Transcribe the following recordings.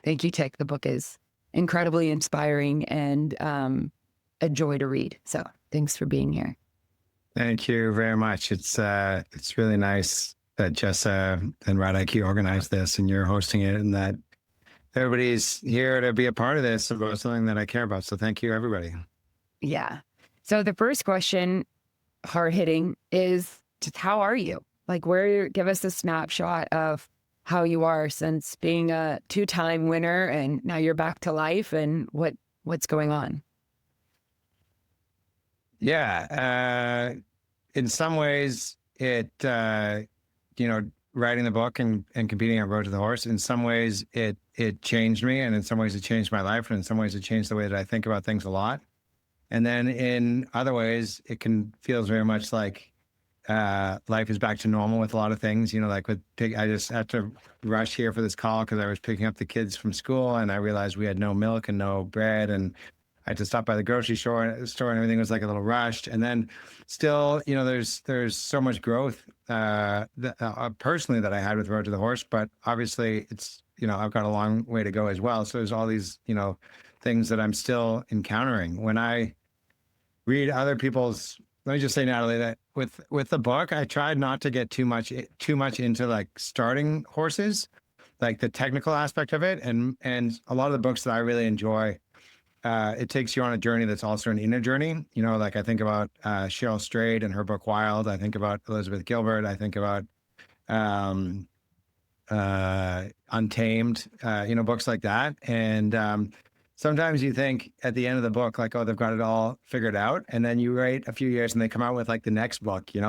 Thank you, Tik. The book is incredibly inspiring and a joy to read. So thanks for being here. Thank you very much. It's really nice that Jessa and Rad IQ organized this and you're hosting it and that everybody's here to be a part of this about something that I care about. So thank you, everybody. Yeah. So the first question, hard hitting, is just how are you? Like, give us a snapshot of how you are since being a 2-time winner and now you're back to life and what's going on? Yeah. In some ways, writing the book and competing on Road to the Horse, in some ways it changed me, and in some ways it changed my life, and in some ways it changed the way that I think about things a lot. And then in other ways, feels very much like life is back to normal with a lot of things. Like I just had to rush here for this call because I was picking up the kids from school, and I realized we had no milk and no bread, and I had to stop by the grocery store and everything was like a little rushed. And then still, there's so much growth personally that I had with Road to the Horse, but obviously it's, I've got a long way to go as well. So there's all these, things that I'm still encountering. When I read other people's, let me just say, Natalie, that with the book, I tried not to get too much into like starting horses, like the technical aspect of it. And a lot of the books that I really enjoy, it takes you on a journey that's also an inner journey. Like I think about Cheryl Strayed and her book Wild. I think about Elizabeth Gilbert. I think about Untamed, books like that. And sometimes you think at the end of the book, like, oh, they've got it all figured out. And then you wait a few years and they come out with like the next book, and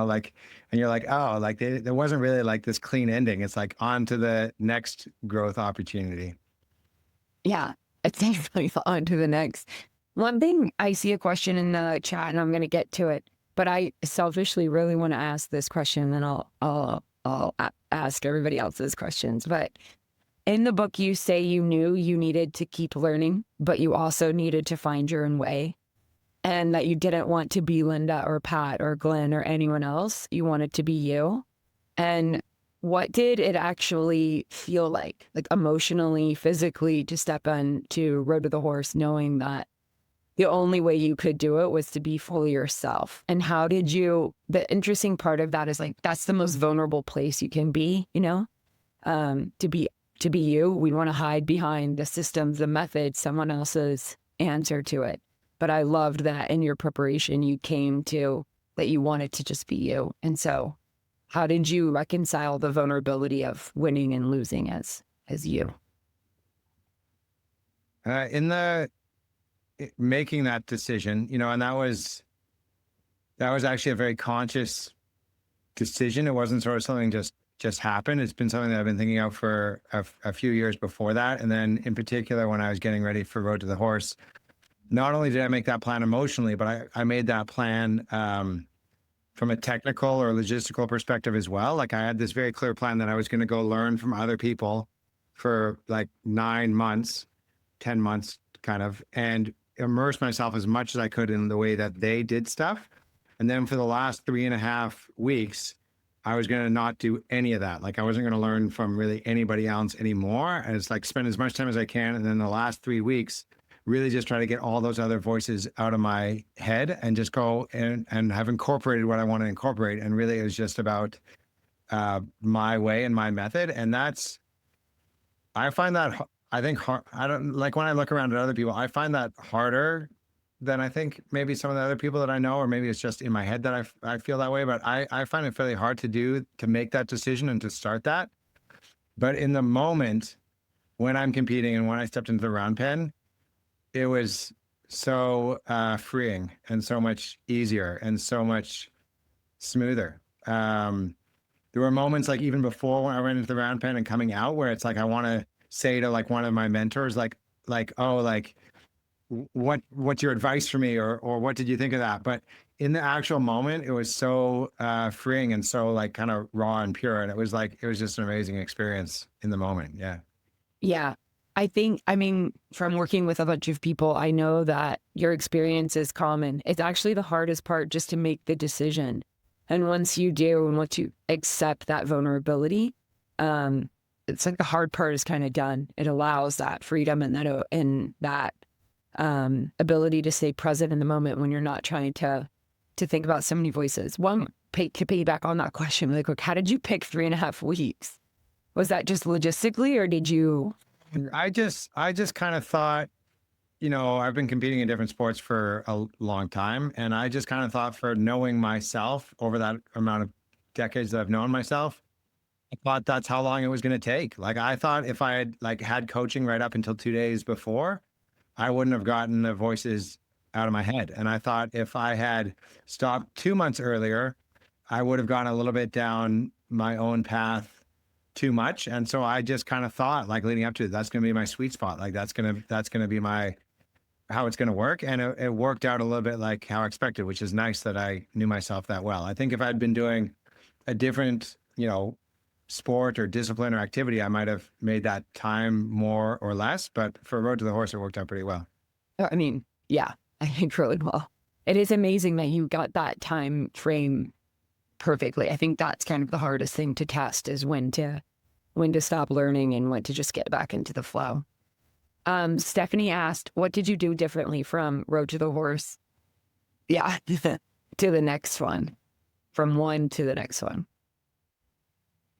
you're like, oh, like there wasn't really like this clean ending. It's like on to the next growth opportunity. Yeah, it's definitely on to the next. One thing, I see a question in the chat and I'm going to get to it, but I selfishly really want to ask this question, and then I'll ask everybody else's questions. But in the book, you say you knew you needed to keep learning, but you also needed to find your own way, and that you didn't want to be Linda or Pat or Glenn or anyone else. You wanted to be you. And what did it actually feel like emotionally, physically, to step on to Road to the Horse, knowing that the only way you could do it was to be fully yourself? And how did you, the interesting part of that is like, that's the most vulnerable place you can be, to be you. We want to hide behind the systems, the methods, someone else's answer to it. But I loved that in your preparation, you came to that you wanted to just be you. And so how did you reconcile the vulnerability of winning and losing as you? Making that decision, and that was actually a very conscious decision. It wasn't sort of something just happened. It's been something that I've been thinking of for a few years before that. And then in particular, when I was getting ready for Road to the Horse, not only did I make that plan emotionally, but I made that plan from a technical or logistical perspective as well. Like I had this very clear plan that I was going to go learn from other people for like 9 months, 10 months kind of, and immerse myself as much as I could in the way that they did stuff. And then for the last 3.5 weeks, I was going to not do any of that. Like I wasn't going to learn from really anybody else anymore. And it's like spend as much time as I can. And then the last 3 weeks, really just try to get all those other voices out of my head and just go and have incorporated what I want to incorporate. And really it was just about my way and my method. And I find that, I think, I don't like when I look around at other people, I find that harder than I think maybe some of the other people that I know, or maybe it's just in my head that I feel that way. But I find it fairly hard to make that decision and to start that. But in the moment when I'm competing and when I stepped into the round pen, it was so freeing and so much easier and so much smoother. There were moments like even before when I went into the round pen and coming out where it's like I want to say to like one of my mentors, like, oh, like, what's your advice for me, or what did you think of that? But in the actual moment, it was so freeing and so like kind of raw and pure, and it was just an amazing experience in the moment. Yeah. I mean, from working with a bunch of people, I know that your experience is common. It's actually the hardest part, just to make the decision. And once you do, and once you accept that vulnerability, it's like the hard part is kind of done. It allows that freedom and that ability to stay present in the moment when you're not trying to think about so many voices. To piggyback on that question, like, how did you pick 3.5 weeks? Was that just logistically, or did you? I just kind of thought, I've been competing in different sports for a long time. And I just kind of thought, for knowing myself over that amount of decades that I've known myself, I thought that's how long it was going to take. Like, I thought if I had had coaching right up until 2 days before, I wouldn't have gotten the voices out of my head. And I thought if I had stopped 2 months earlier, I would have gone a little bit down my own path too much. And so I just kind of thought, like, leading up to it, that's going to be my sweet spot. Like, that's going to be how it's going to work. And it worked out a little bit like how I expected, which is nice that I knew myself that well. I think if I'd been doing a different, sport or discipline or activity, I might have made that time more or less. But for Road to the Horse, it worked out pretty well. I mean, yeah, I think really well. It is amazing that you got that time frame perfectly. I think that's kind of the hardest thing to test, is when to stop learning and when to just get back into the flow. Stephanie asked, what did you do differently from Road to the Horse? Yeah, to the next one, from one to the next one.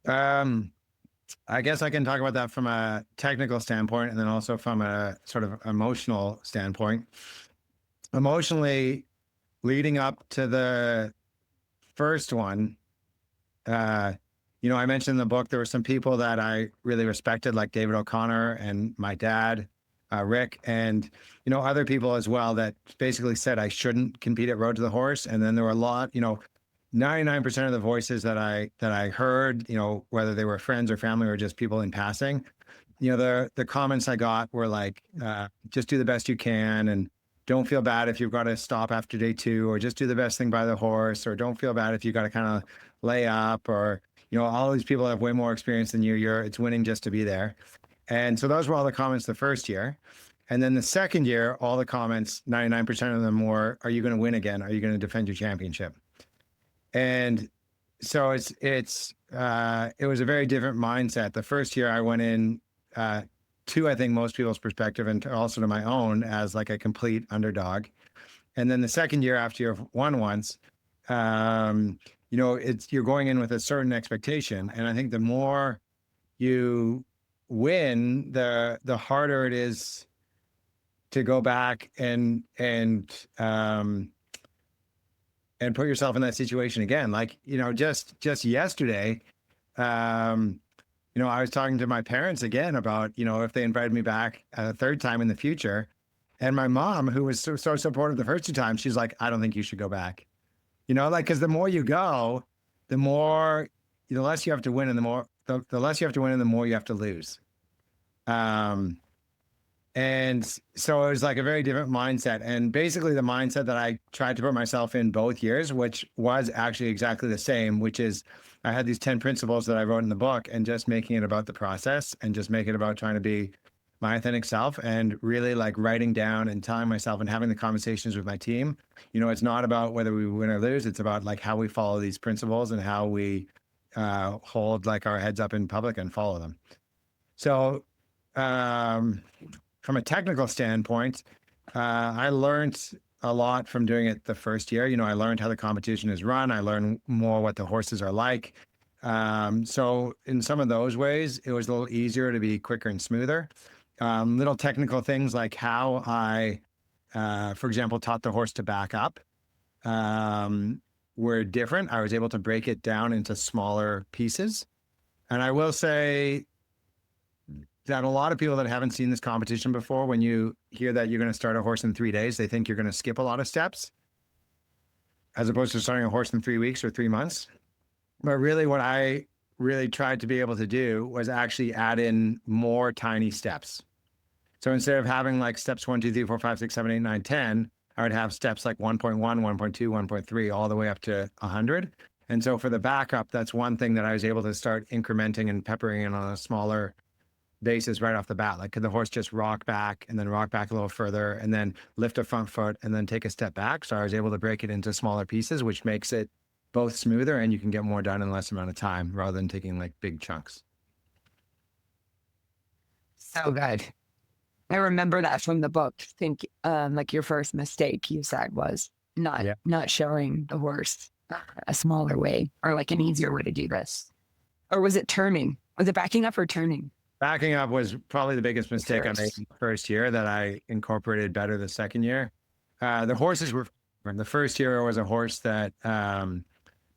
I guess I can talk about that from a technical standpoint, and then also from a sort of emotional standpoint. Emotionally, leading up to the first one, I mentioned in the book, there were some people that I really respected, like David O'Connor and my dad, Rick, and, other people as well, that basically said I shouldn't compete at Road to the Horse. And then there were a lot, 99% of the voices that I heard, whether they were friends or family or just people in passing, the comments I got were like, just do the best you can, and don't feel bad if you've got to stop after day 2, or just do the best thing by the horse, or don't feel bad if you got to kind of lay up, or, all these people have way more experience than you. It's winning just to be there. And so those were all the comments the first year. And then the second year, all the comments, 99% of them were, are you going to win again? Are you going to defend your championship? And so it was a very different mindset. The first year I went in to, I think, most people's perspective, and also to my own, as like a complete underdog. And then the second year, after you've won once, you're going in with a certain expectation. And I think the more you win, the harder it is to go back and put yourself in that situation again. Like, just yesterday, I was talking to my parents again about, if they invited me back a third time in the future. And my mom, who was so supportive the first 2 times, she's like, I don't think you should go back. Because the more you go, the less you have to win, and the less you have to win, and the more you have to lose. And so it was like a very different mindset. And basically the mindset that I tried to put myself in both years, which was actually exactly the same, which is I had these 10 principles that I wrote in the book, and just making it about the process, and just making it about trying to be my authentic self, and really like writing down and telling myself and having the conversations with my team. It's not about whether we win or lose. It's about like how we follow these principles, and how we hold like our heads up in public and follow them. So, from a technical standpoint, I learned a lot from doing it the first year. I learned how the competition is run. I learned more what the horses are like. So in some of those ways, it was a little easier to be quicker and smoother. Little technical things like how I, for example, taught the horse to back up were different. I was able to break it down into smaller pieces. And I will say that a lot of people that haven't seen this competition before, when you hear that you're going to start a horse in 3 days, they think you're going to skip a lot of steps, as opposed to starting a horse in 3 weeks or 3 months. But really what I really tried to be able to do was actually add in more tiny steps. So instead of having like steps 1, 2, 3, 4, 5, 6, 7, 8, 9, 10, I would have steps like 1.1, 1.2, 1.3, all the way up to 100. And so for the backup, that's one thing that I was able to start incrementing and peppering in on a smaller basis right off the bat. Like, could the horse just rock back and then rock back a little further, and then lift a front foot and then take a step back? So I was able to break it into smaller pieces, which makes it both smoother, and you can get more done in less amount of time rather than taking like big chunks. So good. I remember that from the book. I think like your first mistake you said was Yeah. not showing the horse a smaller way or like an easier way to do this. Or was it turning? Was it backing up or turning? Backing up was probably the biggest mistake I made First. in the first year that I incorporated better the second year. The horses were, the first year was a horse that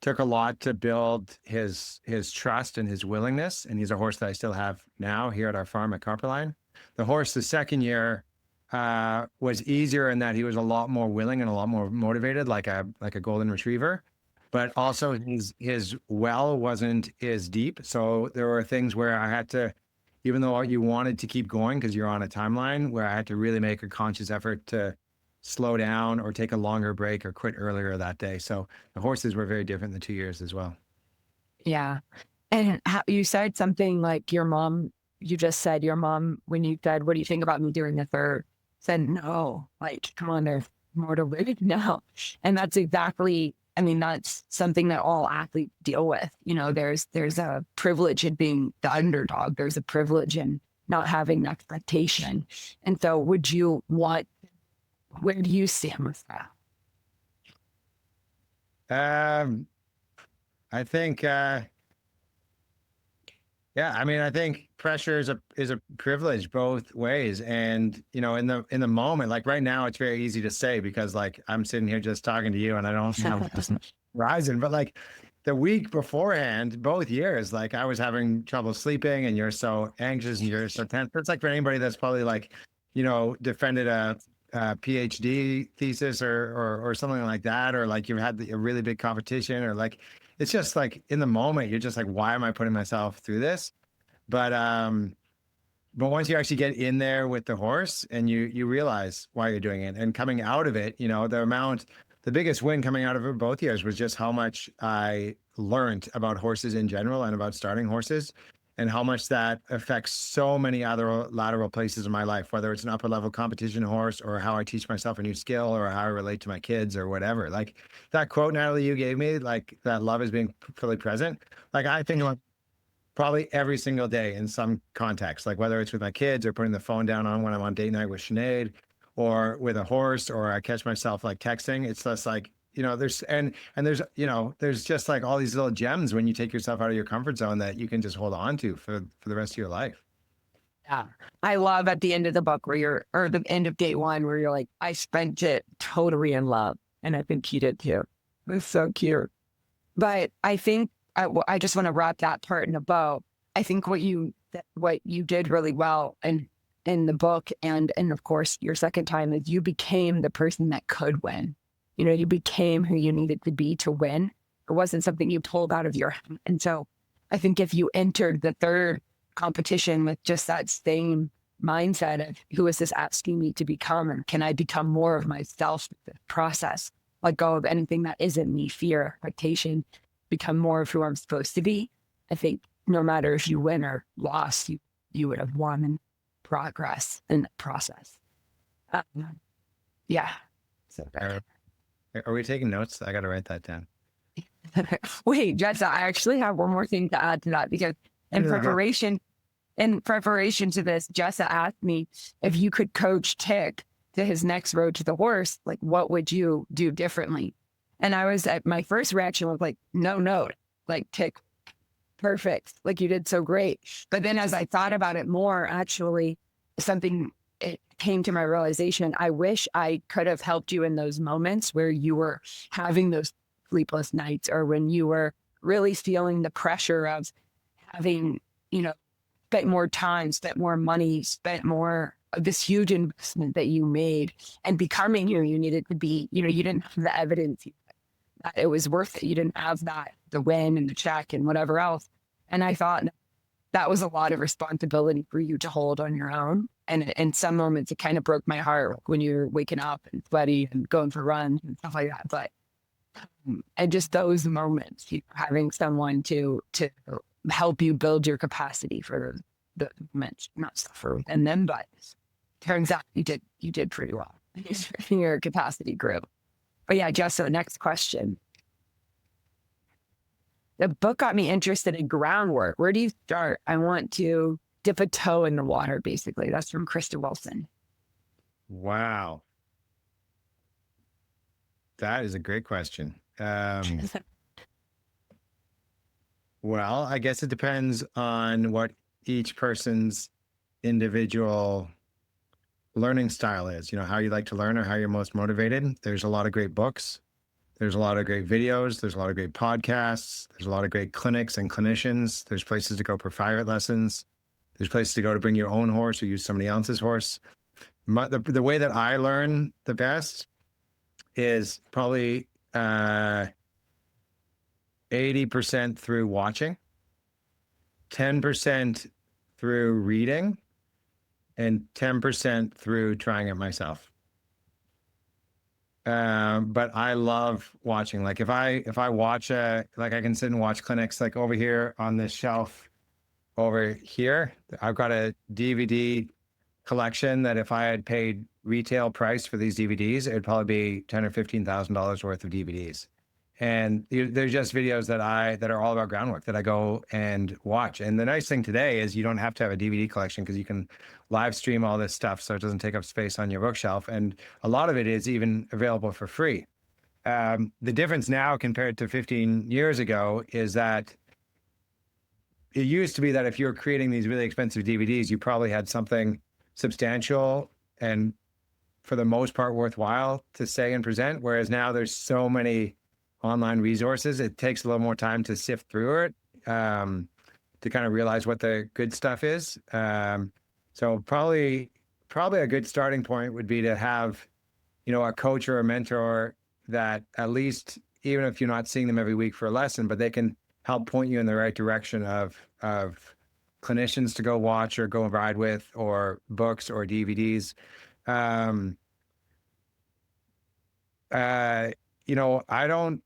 took a lot to build his trust and his willingness. And he's a horse that I still have now here at our farm at Carperline. The horse the second year was easier in that he was a lot more willing and a lot more motivated, like a golden retriever. But also his well wasn't as deep. So there were things where I had to, even though you wanted to keep going because you're on a timeline, where I had to really make a conscious effort to slow down or take a longer break or quit earlier that day. So the horses were very different the 2 years as well. Yeah. And how, you said something like your mom, you just said your mom, when you said, what do you think about me doing the third? Said, no, like, come on, there's more to live now. And that's exactly, I mean, that's something that all athletes deal with. You know, there's a privilege in being the underdog. There's a privilege in not having expectation. And so would you want, where do you stand with that? I think, yeah, I mean, I think pressure is a privilege both ways. And, you know, in the moment, like right now, it's very easy to say because like I'm sitting here just talking to you and I don't have this horizon, but like the week beforehand, both years, like I was having trouble sleeping and you're so anxious and you're so tense. It's like for anybody that's probably like, you know, defended a PhD thesis or something like that, or like you've had a really big competition, or like it's just like in the moment you're just like, why am I putting myself through this? But once you actually get in there with the horse and you realize why you're doing it, and coming out of it, you know, the biggest win coming out of it both years was just how much I learned about horses in general and about starting horses, and how much that affects so many other lateral places in my life, whether it's an upper level competition horse or how I teach myself a new skill or how I relate to my kids or whatever. Like that quote, Natalie, you gave me, like that love is being fully present. Like I think about probably every single day in some context, like whether it's with my kids or putting the phone down on when I'm on date night with Sinead or with a horse, or I catch myself like texting. It's just like, you know, there's you know, there's just like all these little gems when you take yourself out of your comfort zone that you can just hold on to for the rest of your life. Yeah. I love at the end of the book or the end of day one, where you're like, I spent it totally in love. And I think you did too. It's so cute. But I think I just want to wrap that part in a bow. I think what you did really well in the book and of course your second time is you became the person that could win. You know, you became who you needed to be to win. It wasn't something you pulled out of your head. And so I think if you entered the third competition with just that same mindset of who is this asking me to become, and can I become more of myself with the process? Let go of anything that isn't me, fear, expectation, become more of who I'm supposed to be. I think no matter if you win or lost, you would have won in progress in the process. Yeah. So Are we taking notes? I got to write that down. wait, Jessa, I actually have one more thing to add to that, because in preparation to this, Jessa asked me if you could coach Tik to his next road to the horse, like what would you do differently? And I was at my first reaction was like, no, like Tik, perfect. Like you did so great. But then as I thought about it more, actually it came to my realization. I wish I could have helped you in those moments where you were having those sleepless nights, or when you were really feeling the pressure of having, you know, spent more time, spent more money, spent more of this huge investment that you made and becoming who you needed to be. You know, you didn't have the evidence that it was worth it. You didn't have the win and the check and whatever else. And I thought that was a lot of responsibility for you to hold on your own. And in some moments, it kind of broke my heart when you're waking up and sweaty and going for runs and stuff like that. But and just those moments, having someone to help you build your capacity for the moments, not suffer within them, but turns out you did pretty well in your capacity group. But yeah, Jess, so next question. The book got me interested in groundwork. Where do you start? I want to dip a toe in the water, basically. That's from Krista Wilson. Wow. That is a great question. Well, I guess it depends on what each person's individual learning style is, how you like to learn or how you're most motivated. There's a lot of great books. There's a lot of great videos. There's a lot of great podcasts. There's a lot of great clinics and clinicians. There's places to go for private lessons. There's places to go to bring your own horse or use somebody else's horse. The way that I learn the best is probably 80% through watching, 10% through reading, and 10% through trying it myself. But I love watching. Like if I watch I can sit and watch clinics. Like over here on this shelf over here, I've got a DVD collection that if I had paid retail price for these DVDs, it'd probably be $10,000 or $15,000 worth of DVDs. And they're just videos that are all about groundwork that I go and watch. And the nice thing today is you don't have to have a DVD collection because you can live stream all this stuff, so it doesn't take up space on your bookshelf. And a lot of it is even available for free. The difference now compared to 15 years ago is that it used to be that if you were creating these really expensive DVDs, you probably had something substantial and for the most part worthwhile to say and present. Whereas now there's so many online resources, it takes a little more time to sift through it, to kind of realize what the good stuff is. So probably a good starting point would be to have, a coach or a mentor that at least, even if you're not seeing them every week for a lesson, but they can help point you in the right direction of clinicians to go watch or go and ride with, or books or DVDs. I don't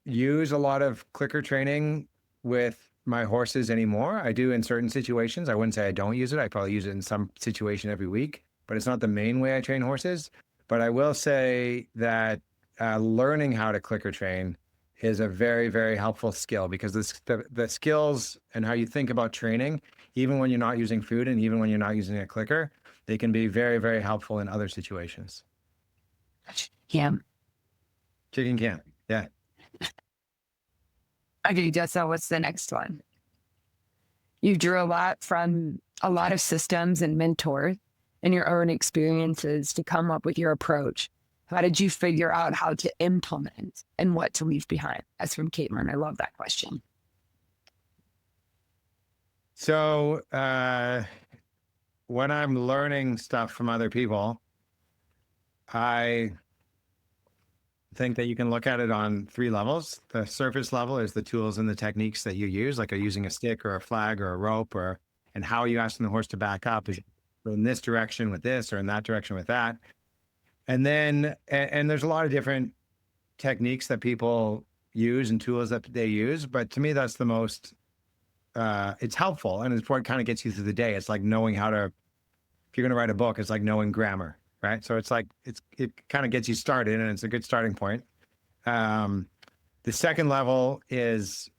use a lot of clicker training with my horses anymore. I do in certain situations. I wouldn't say I don't use it. I probably use it in some situation every week, but it's not the main way I train horses. But I will say that learning how to clicker train is a very, very helpful skill, because the skills and how you think about training, even when you're not using food and even when you're not using a clicker, they can be very, very helpful in other situations. Yeah. Chicken camp. Yeah. Okay, Jessa, what's the next one? You drew a lot from a lot of systems and mentors and your own experiences to come up with your approach. How did you figure out how to implement and what to leave behind? That's from Caitlin. I love that question. So when I'm learning stuff from other people, I think that you can look at it on 3 levels. The surface level is the tools and the techniques that you use, like using a stick or a flag or a rope, and how are you asking the horse to back up? Is it in this direction with this or in that direction with that? And then, and there's a lot of different techniques that people use and tools that they use. But to me, that's the most, it's helpful. And it's what kind of gets you through the day. It's like knowing how to, if you're going to write a book, it's like knowing grammar, right? So it's like, it kind of gets you started, and it's a good starting point. The second level is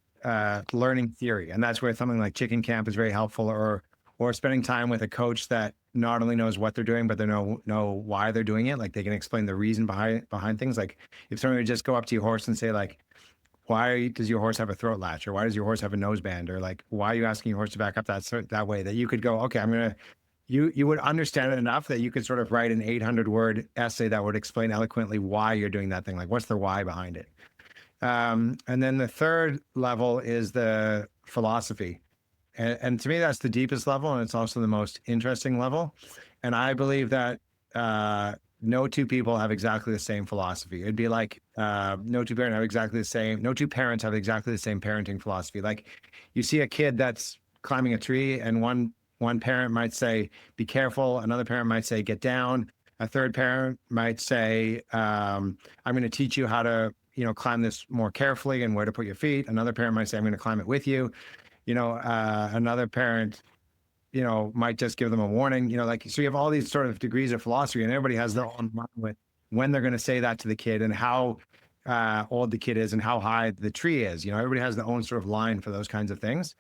learning theory. And that's where something like chicken camp is very helpful, or spending time with a coach that not only knows what they're doing, but they know why they're doing it. Like they can explain the reason behind things. Like if someone would just go up to your horse and say like, why does your horse have a throat latch? Or why does your horse have a nose band? Or like, why are you asking your horse to back up that way? That you could go, okay, you would understand it enough that you could sort of write an 800-word essay that would explain eloquently why you're doing that thing. Like what's the why behind it? And then the third level is the philosophy. And to me, that's the deepest level, and it's also the most interesting level. And I believe that no two people have exactly the same philosophy. It'd be like no two parents have exactly the same parenting philosophy. Like you see a kid that's climbing a tree, and one parent might say, be careful. Another parent might say, get down. A third parent might say, I'm going to teach you how to, climb this more carefully and where to put your feet. Another parent might say, I'm going to climb it with you. Another parent, might just give them a warning, so you have all these sort of degrees of philosophy, and everybody has their own mind with when they're going to say that to the kid and how old the kid is and how high the tree is. Everybody has their own sort of line for those kinds of things.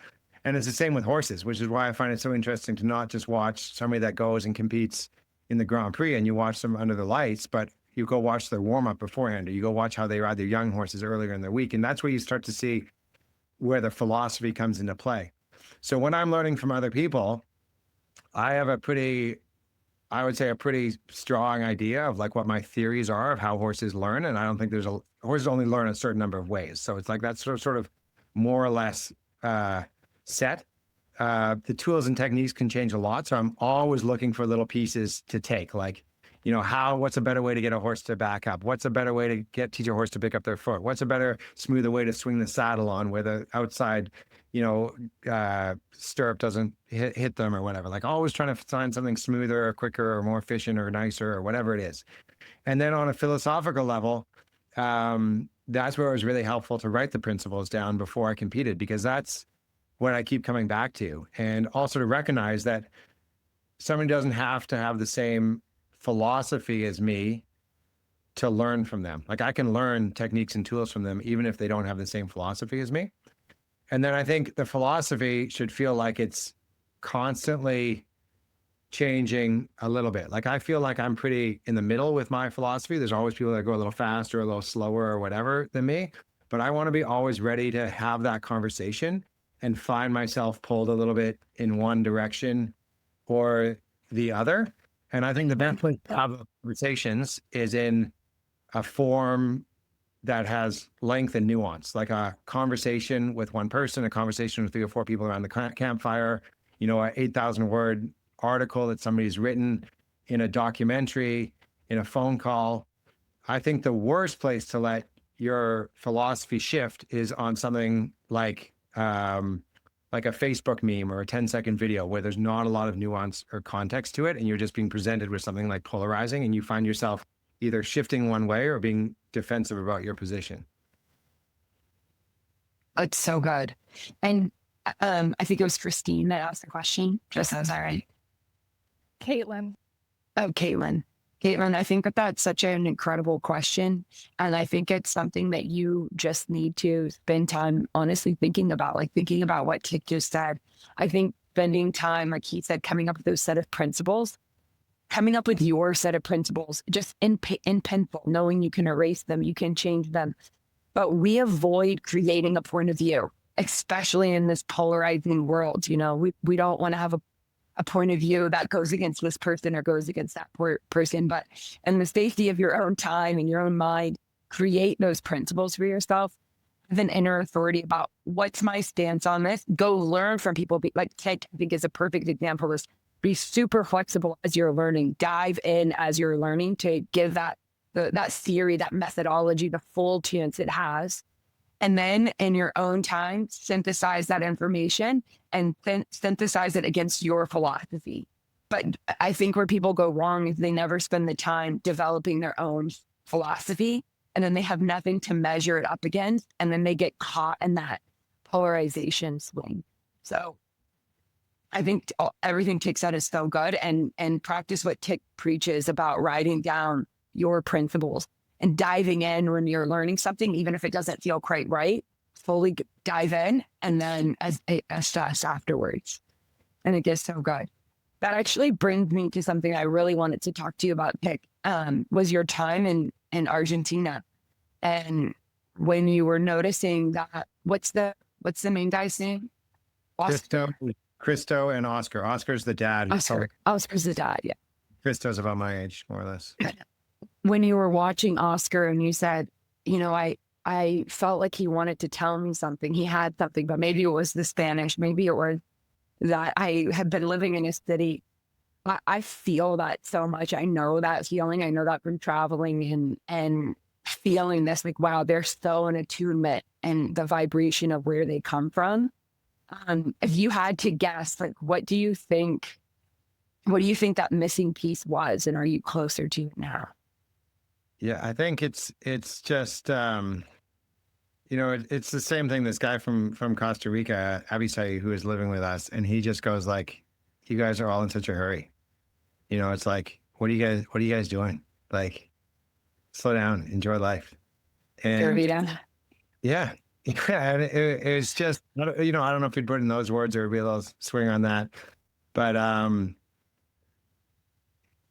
And it's the same with horses, which is why I find it so interesting to not just watch somebody that goes and competes in the Grand Prix and you watch them under the lights, but you go watch their warm up beforehand, or you go watch how they ride their young horses earlier in the week. And that's where you start to see where the philosophy comes into play. So when I'm learning from other people, I have I would say a pretty strong idea of like what my theories are of how horses learn. And I don't think horses only learn a certain number of ways. So it's like that's sort of more or less set. The tools and techniques can change a lot. So I'm always looking for little pieces to take, like, what's a better way to get a horse to back up? What's a better way to teach a horse to pick up their foot? What's a better, smoother way to swing the saddle on where the outside, stirrup doesn't hit them or whatever? Like always trying to find something smoother or quicker or more efficient or nicer or whatever it is. And then on a philosophical level, that's where it was really helpful to write the principles down before I competed, because that's what I keep coming back to. And also to recognize that somebody doesn't have to have the same philosophy as me to learn from them. Like I can learn techniques and tools from them, even if they don't have the same philosophy as me. And then I think the philosophy should feel like it's constantly changing a little bit. Like I feel like I'm pretty in the middle with my philosophy. There's always people that go a little faster, a little slower or whatever than me, but I want to be always ready to have that conversation and find myself pulled a little bit in one direction or the other. And I think the best way to have conversations is in a form that has length and nuance, like a conversation with one person, a conversation with 3 or 4 people around the campfire, a 8,000 word article that somebody's written, in a documentary, in a phone call. I think the worst place to let your philosophy shift is on something like a Facebook meme or a 10-second video where there's not a lot of nuance or context to it, and you're just being presented with something like polarizing, and you find yourself either shifting one way or being defensive about your position. It's so good. And I think it was Christine that asked the question. Just as I right. Caitlin. Oh, Caitlin. Caitlin, I think that's such an incredible question. And I think it's something that you just need to spend time honestly thinking about, like thinking about what Tik just said. I think spending time, like he said, coming up with those set of principles, coming up with your set of principles, just in pencil, knowing you can erase them, you can change them. But we avoid creating a point of view, especially in this polarizing world. We don't want to have a point of view that goes against this person or goes against that person, but in the safety of your own time and your own mind, create those principles for yourself. Have an inner authority about what's my stance on this. Go learn from people. Like Ted, I think, is a perfect example. Is be super flexible as you're learning. Dive in as you're learning to give that theory, that methodology, the full chance it has. And then in your own time, synthesize that information and then synthesize it against your philosophy. But I think where people go wrong is they never spend the time developing their own philosophy, and then they have nothing to measure it up against, and then they get caught in that polarization swing. So I think everything Tik said is so good, and practice what Tik preaches about writing down your principles and diving in when you're learning something, even if it doesn't feel quite right, fully dive in and then assess afterwards. And it gets so good. That actually brings me to something I really wanted to talk to you about, Tik, was your time in Argentina. And when you were noticing that, what's the main guy's name? Christo and Oscar. Oscar's the dad. Oscar's the dad, yeah. Christo's about my age, more or less. When you were watching Oscar and you said, I felt like he wanted to tell me something. He had something, but maybe it was the Spanish. Maybe it was that I had been living in a city. I feel that so much. I know that feeling. I know that from traveling and feeling this, like, wow, they're so in attunement and the vibration of where they come from. If you had to guess, like, what do you think that missing piece was? And are you closer to it now? Yeah, I think it's just, it's the same thing. This guy from Costa Rica, Abisai, who is living with us, and he just goes like, you guys are all in such a hurry. It's like, what are you guys doing? Like, slow down, enjoy life. And yeah, Yeah, and it's just, I don't know if you'd put it in those words or it'd be a little swing on that, but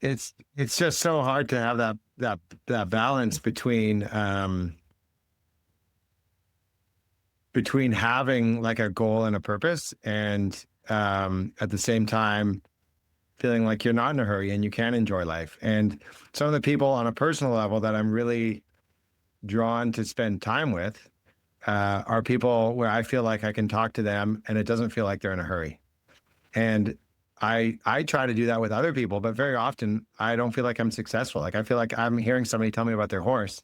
it's just so hard to have that balance between having like a goal and a purpose, and at the same time feeling like you're not in a hurry and you can enjoy life. And some of the people on a personal level that I'm really drawn to spend time with are people where I feel like I can talk to them and it doesn't feel like they're in a hurry. And I try to do that with other people, but very often I don't feel like I'm successful. Like I feel like I'm hearing somebody tell me about their horse,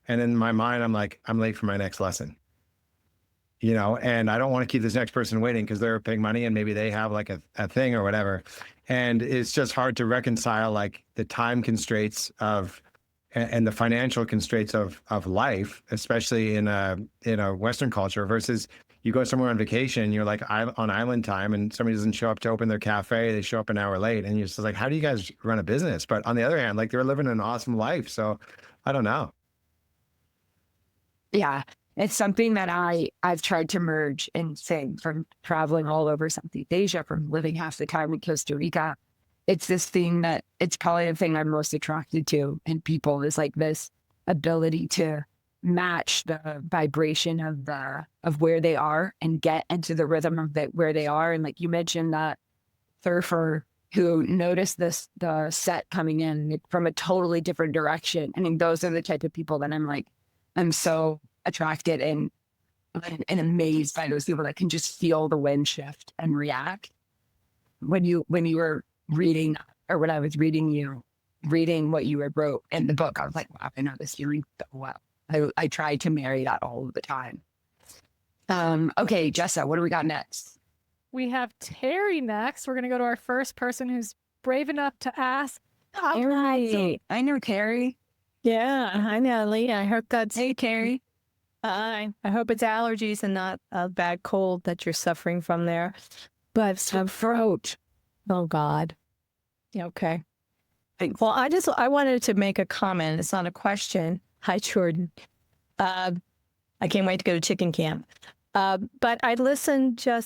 and in my mind I'm like, I'm late for my next lesson. And I don't want to keep this next person waiting because they're paying money and maybe they have like a thing or whatever. And it's just hard to reconcile like the time constraints and the financial constraints of life, especially in a Western culture, versus you go somewhere on vacation, you're like on island time and somebody doesn't show up to open their cafe, they show up an hour late, and you're just like, how do you guys run a business? But on the other hand, like they're living an awesome life. So I don't know. Yeah. It's something that I've tried to merge and say from traveling all over Southeast Asia, from living half the time in Costa Rica. It's this thing that it's probably the thing I'm most attracted to in people is like this ability to match the vibration of where they are and get into the rhythm of where they are. And like you mentioned that surfer who noticed the set coming in from a totally different direction. I mean, those are the type of people that I'm so attracted and amazed by those people that can just feel the wind shift and react. When you were reading, or when I was reading what you wrote in the book, I was like, wow, I know this feeling so well. I try to marry that all the time. Okay, Jessa, what do we got next? We have Terry next. We're going to go to our first person who's brave enough to ask. All right. I know Terry. Yeah. Hi, Natalie. I hope that's... Hey, Terry. Hi. I hope it's allergies and not a bad cold that you're suffering from there. But Some throat. oh, God. Yeah, okay. Well, I wanted to make a comment. It's not a question. Hi, Jordan. I can't wait to go to chicken camp. But I listened I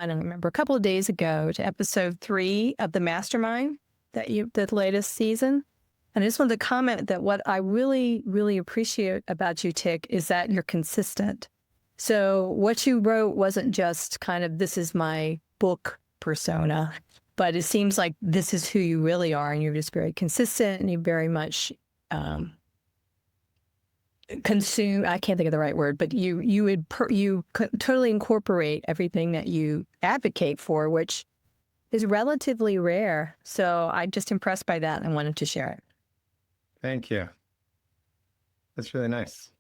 don't remember, a couple of days ago to episode 3 of the Mastermind, the latest season. And I just wanted to comment that what I really, really appreciate about you, Tik, is that you're consistent. So what you wrote wasn't just kind of, this is my book persona, but it seems like this is who you really are. And you're just very consistent and you very much consume, I can't think of the right word, but you totally incorporate everything that you advocate for, which is relatively rare. So I'm just impressed by that and wanted to share it. Thank you. That's really nice.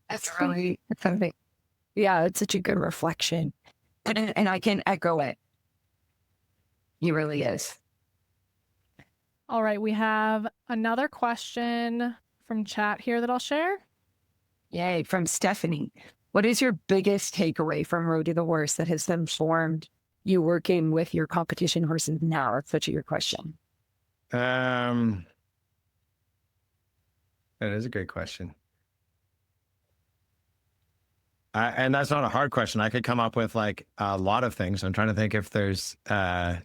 That's really something. Yeah, it's such a good reflection. And I can echo it. He really is. All right, we have another question from chat here that I'll share. Yay, from Stephanie. What is your biggest takeaway from Road to the Horse that has informed you working with your competition horses now? That's such a good question. That is a great question. And that's not a hard question. I could come up with like a lot of things. I'm trying to think if there's a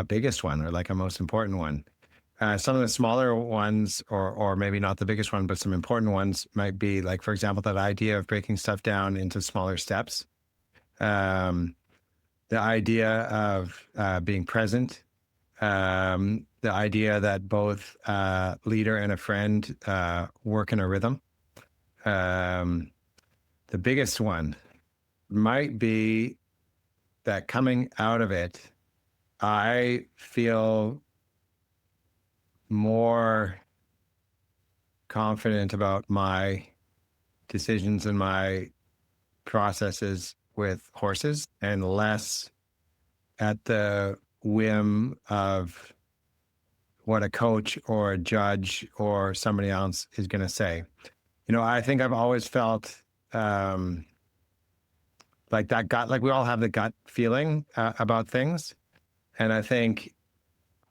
biggest one or like a most important one. Some of the smaller ones, or maybe not the biggest one, but some important ones might be like, for example, that idea of breaking stuff down into smaller steps. The idea of being present. The idea that both leader and a friend work in a rhythm. The biggest one might be that coming out of it, I feel more confident about my decisions and my processes with horses and less at the whim of what a coach or a judge or somebody else is going to say. I think I've always felt like that gut, like we all have the gut feeling about things. And I think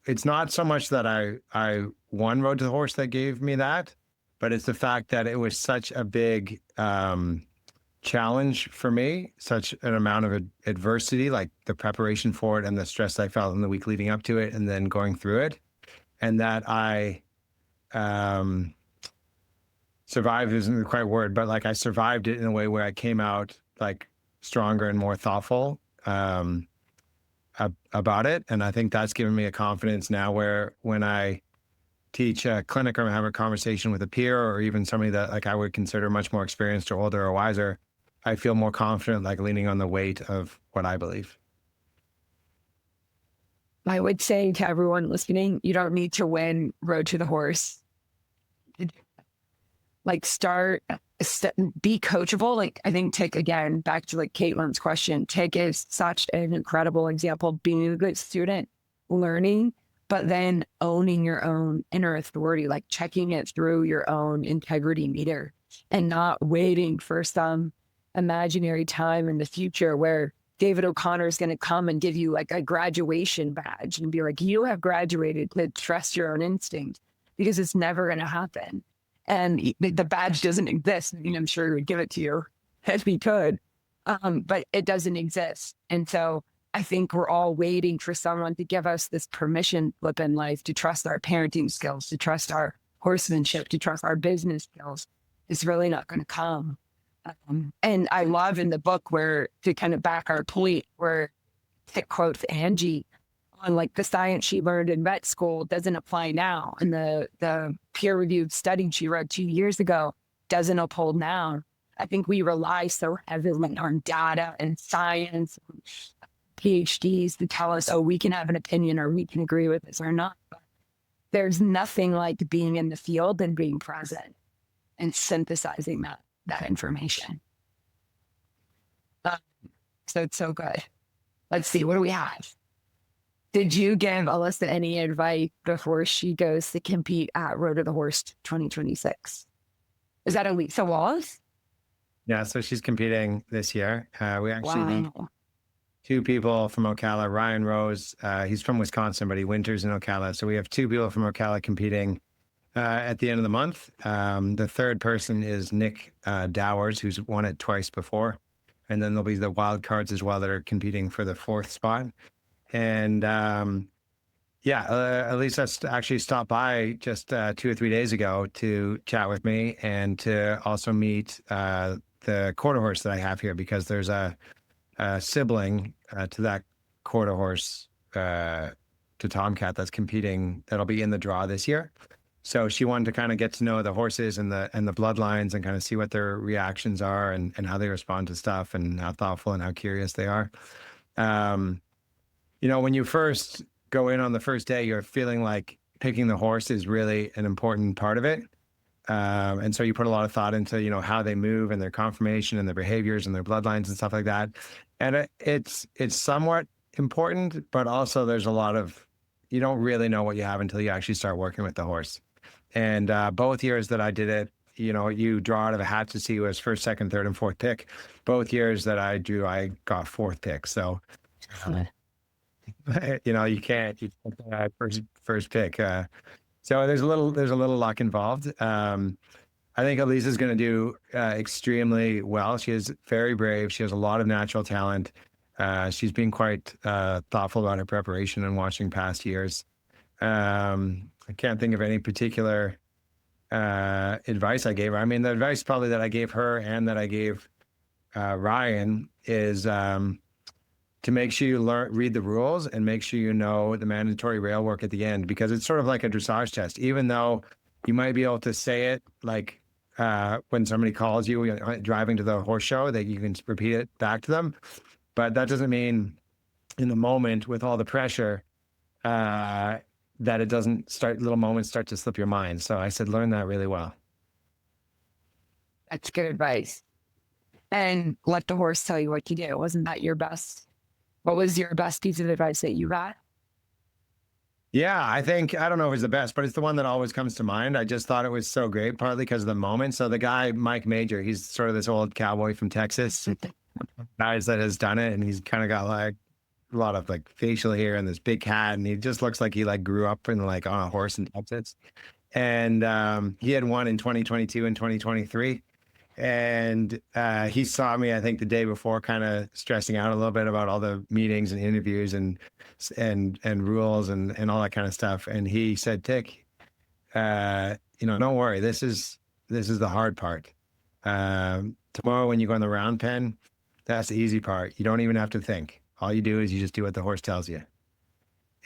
it's not so much that I won Road to the Horse that gave me that, but it's the fact that it was such a big challenge for me, such an amount of adversity, like the preparation for it and the stress I felt in the week leading up to it, and then going through it, and that I survived isn't the right word, but like I survived it in a way where I came out like stronger and more thoughtful about it. And I think that's given me a confidence now where when I teach a clinic or have a conversation with a peer or even somebody that like I would consider much more experienced or older or wiser, I feel more confident, like leaning on the weight of what I believe. I would say to everyone listening, you don't need to win Road to the Horse. Like be coachable. Like I think Tik, again, back to like Caitlin's question, Tik is such an incredible example, being a good student, learning, but then owning your own inner authority, like checking it through your own integrity meter and not waiting for some imaginary time in the future where David O'Connor is going to come and give you like a graduation badge and be like, you have graduated, to trust your own instinct, because it's never going to happen. And the badge doesn't exist. I mean, I'm sure he would give it to you if he could, but it doesn't exist. And so I think we're all waiting for someone to give us this permission slip in life to trust our parenting skills, to trust our horsemanship, to trust our business skills. It's really not going to come. And I love in the book where, to kind of back our point, where Tik quotes Angie on like the science she learned in vet school doesn't apply now. And the peer-reviewed study she wrote 2 years ago doesn't uphold now. I think we rely so heavily on data and science, PhDs to tell us, oh, we can have an opinion or we can agree with this or not. But there's nothing like being in the field and being present and synthesizing that information. So it's so good. Let's see, what do we have? Did you give Alyssa any advice before she goes to compete at Road to the Horse 2026? Is that Elisa Wallace? Yeah, so she's competing this year. We actually need two people from Ocala. Ryan Rose, he's from Wisconsin, but he winters in Ocala. So we have two people from Ocala competing at the end of the month. The third person is Nick Dowers, who's won it twice before. And then there'll be the wild cards as well that are competing for the fourth spot. And Elisa actually stopped by just 2 or 3 days ago to chat with me and to also meet the quarter horse that I have here, because there's a sibling to that quarter horse, to Tomcat, that's competing, that'll be in the draw this year. So she wanted to kind of get to know the horses and the bloodlines and kind of see what their reactions are and how they respond to stuff and how thoughtful and how curious they are. You know, when you first go in on the first day, you're feeling like picking the horse is really an important part of it. And so you put a lot of thought into, you know, how they move and their conformation and their behaviors and their bloodlines and stuff like that. And it's somewhat important, but also there's a lot of, you don't really know what you have until you actually start working with the horse. And both years that I did it, you know, you draw out of a hat to see who was first, second, third, and fourth pick. Both years that I drew, I got fourth pick. So, you know, you can't first pick. So there's a little luck involved. I think Elisa's going to do extremely well. She is very brave. She has a lot of natural talent. She's been quite thoughtful about her preparation and watching past years. I can't think of any particular advice I gave her. I mean, the advice probably that I gave her and that I gave Ryan is to make sure you read the rules and make sure you know the mandatory rail work at the end, because it's sort of like a dressage test. Even though you might be able to say it like when somebody calls you driving to the horse show, that you can repeat it back to them. But that doesn't mean in the moment with all the pressure that it doesn't little moments start to slip your mind. So I said, learn that really well. That's good advice. And let the horse tell you what to do. Wasn't that your best? What was your best piece of advice that you got? Yeah, I don't know if it's the best, but it's the one that always comes to mind. I just thought it was so great, partly because of the moment. So the guy, Mike Major, he's sort of this old cowboy from Texas, guys that has done it. And he's kind of got like a lot of like facial hair and this big hat. And he just looks like he like grew up in like on a horse in Texas. And he had one in 2022 and 2023. And he saw me, I think, the day before, kind of stressing out a little bit about all the meetings and interviews and rules and all that kind of stuff. And he said, Tik, don't worry. This is the hard part. Tomorrow when you go on the round pen, that's the easy part. You don't even have to think. All you do is you just do what the horse tells you.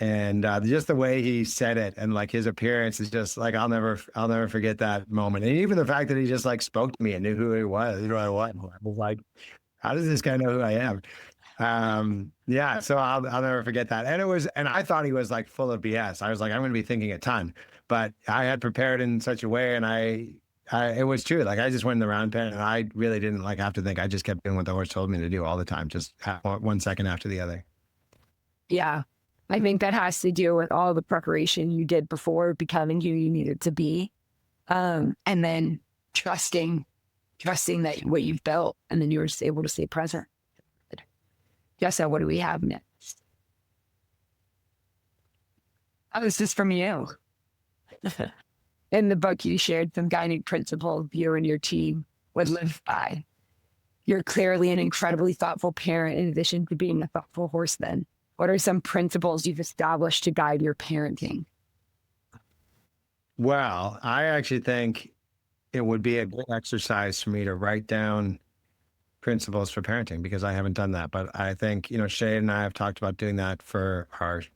And just the way he said it and like his appearance is just like, I'll never forget that moment. And even the fact that he just like spoke to me and knew who he was, who I was. I was like, how does this guy know who I am? Yeah, so I'll never forget that. And I thought he was like full of BS. I was like, I'm going to be thinking a ton, but I had prepared in such a way, and it was true. Like I just went in the round pen, and I really didn't like have to think. I just kept doing what the horse told me to do all the time, just 1 second after the other. Yeah. I think that has to do with all the preparation you did before becoming who you needed to be. And then trusting that what you've built, and then you were just able to stay present. Jessa, what do we have next? Oh, this is from you. In the book, you shared some guiding principles you and your team would live by. You're clearly an incredibly thoughtful parent in addition to being a thoughtful horseman. What are some principles you've established to guide your parenting? Well, I actually think it would be a good exercise for me to write down principles for parenting, because I haven't done that. But I think, Shane and I have talked about doing that for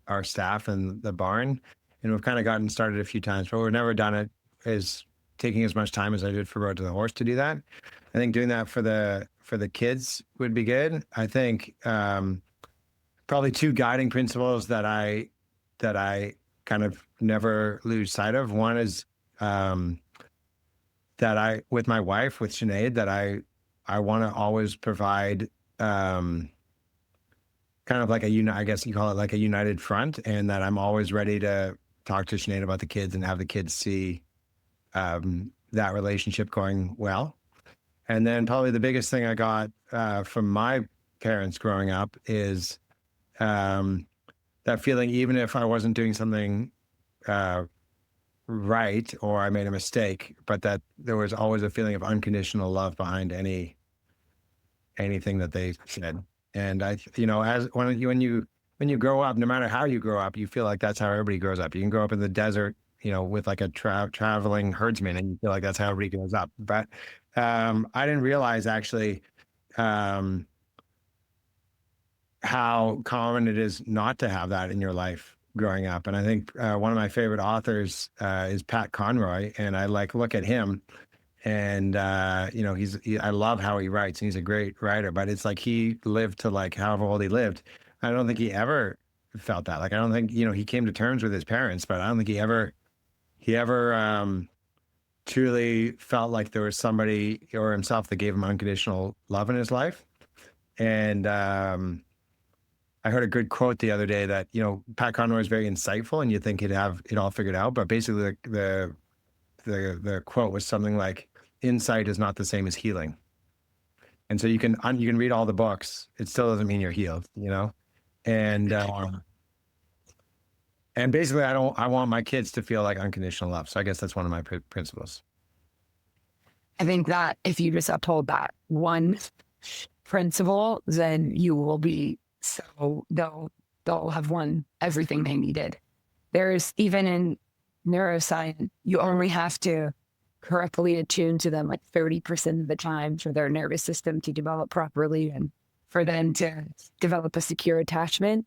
our staff in the barn. And we've kind of gotten started a few times, but we've never done it is taking as much time as I did for Road to the Horse to do that. I think doing that for the kids would be good. I think, probably two guiding principles that I kind of never lose sight of. One is that with my wife, with Sinead, that I want to always provide kind of like I guess you call it like a united front, and that I'm always ready to talk to Sinead about the kids and have the kids see that relationship going well. And then probably the biggest thing I got from my parents growing up is that feeling, even if I wasn't doing something right or I made a mistake, but that there was always a feeling of unconditional love behind anything that they said. And when you grow up, no matter how you grow up, you feel like that's how everybody grows up. You can grow up in the desert, with like a traveling herdsman, and you feel like that's how everybody grows up. But I didn't realize actually how common it is not to have that in your life growing up. And I think one of my favorite authors is Pat Conroy, and I look at him, and I love how he writes, and he's a great writer, but it's like he lived to like however old he lived. I don't think he ever felt that. Like, I don't think, he came to terms with his parents, but I don't think he ever truly felt like there was somebody or himself that gave him unconditional love in his life. And I heard a good quote the other day that, Pat Conroy is very insightful and you think he'd have it all figured out. But basically the quote was something like, insight is not the same as healing. And so you can read all the books. It still doesn't mean you're healed, And basically I want my kids to feel like unconditional love. So I guess that's one of my principles. I think that if you just uphold that one principle, then you will be they'll have won everything they needed. There's, even in neuroscience, you only have to correctly attune to them like 30% of the time for their nervous system to develop properly and for them to develop a secure attachment.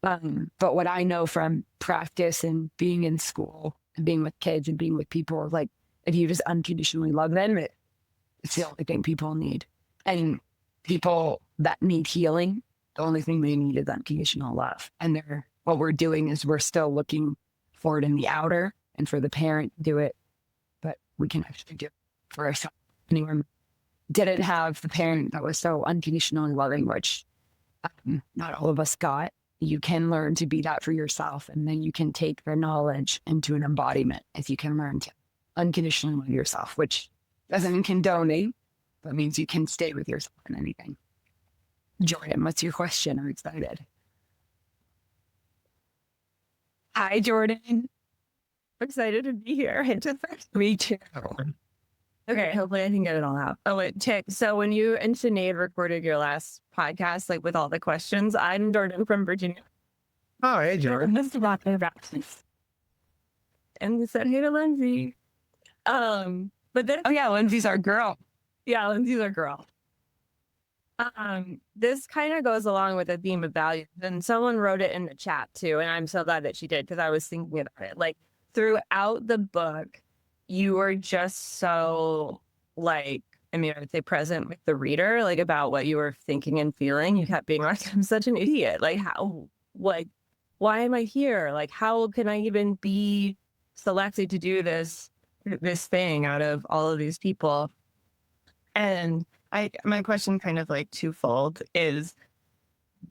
But what I know from practice and being in school and being with kids and being with people, like, if you just unconditionally love them, it's the only thing people need. And people that need healing, the only thing they need is unconditional love. And what we're doing is we're still looking for it in the outer and for the parent to do it, but we can actually do it for ourselves. Anyone didn't have the parent that was so unconditionally loving, which not all of us got. You can learn to be that for yourself, and then you can take the knowledge into an embodiment if you can learn to unconditionally love yourself, which doesn't condone, but means you can stay with yourself in anything. Jordan, what's your question? I'm excited. Hi, Jordan. excited to be here. Me too. Okay, hopefully I can get it all out. Oh, wait, Tik. So when you and Sinead recorded your last podcast, like with all the questions, I'm Jordan from Virginia. Oh, hey, Jordan. This is about the raptors. And we said hey to Lindsay. But then Oh yeah, Lindsay's our girl. yeah, Lindsay's our girl. This kind of goes along with the theme of values, and someone wrote it in the chat too, and I'm so glad that she did because I was thinking about it. Like throughout the book, you were just so like, I mean, I would say present with the reader, like about what you were thinking and feeling. You kept being like, I'm such an idiot. Like how, like, why am I here? Like, how can I even be selected to do this thing out of all of these people? And my question kind of like twofold is,